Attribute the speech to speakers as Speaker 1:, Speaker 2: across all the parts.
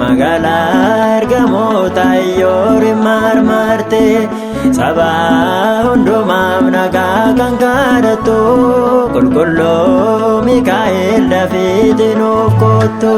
Speaker 1: Magala ergamoota yoori marmarte saba hundumaaf nagaa kan kadhattu qulqulluu Mikaa'el dafii nuuf kottu.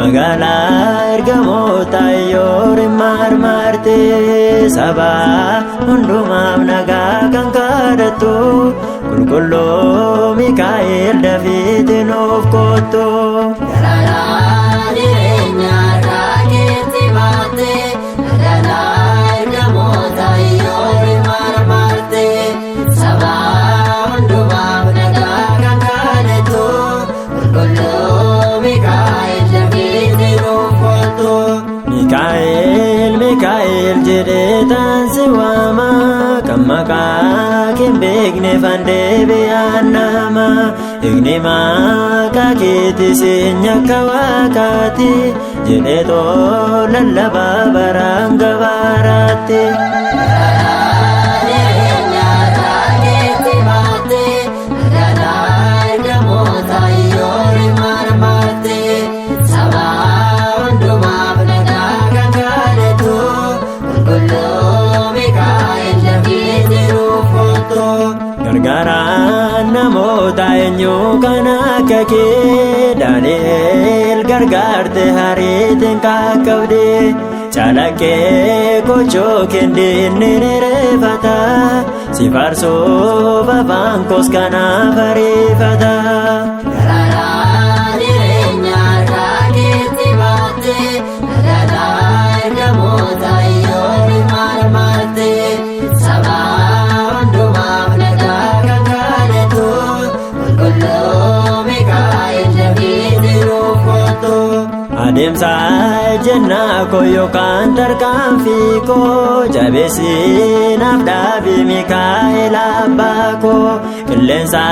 Speaker 1: Magala ergamoota yoori marmarte saba hundumaaf nagaa kan kadhattu qulqulluu Mikaa'el dafii nuuf kottu. Mikaa'el jedhee taansi waama kan maqaa kee beekne fandee biyaan nama eegne maqaa keetii seenya akka waaqaati jedhee too lallabaa baraan gabaaraatti. Gargaaraan namoota eenyu kan akka kee Daani'el gargaarte hariitiin qaqqabde calaqqee gochoo kendinni reeffata si faarsuuf afaan koos kanaaf ariifata. Adeemsa jennaa koo yookaan tarkaanfii koo jabeessinaaf dhaabii Mikaa'el abbaa koo qilleensa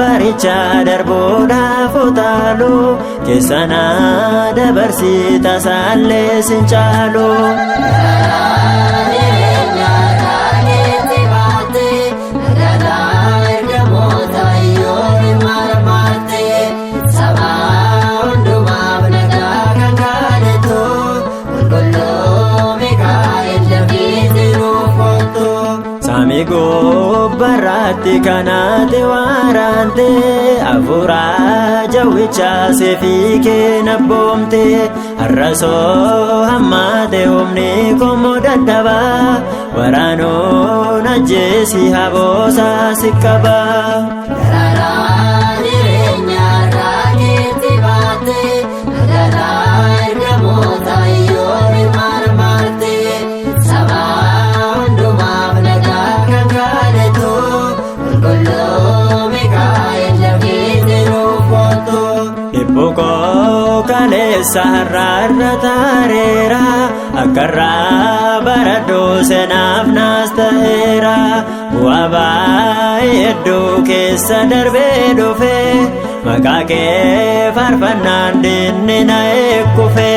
Speaker 1: barichaa darbuudhaaf utaalu keessana dabarsii tasaallee sin caalu. Gobbaratti kanaate waraante afuuraa jawwichaa seefii kee nabboomte har'asoo hammaate humni kommoo dadhabaa waraanoon ajjeesii haboosaa si qabaa. Kaleessa har'aarra taareera akkarraa baradhoo seenaaf naas ta'eera bu'aa baay'ee hedduu keessa darbee dhufe maqaa kee faarfannaan diinni na eeggufe.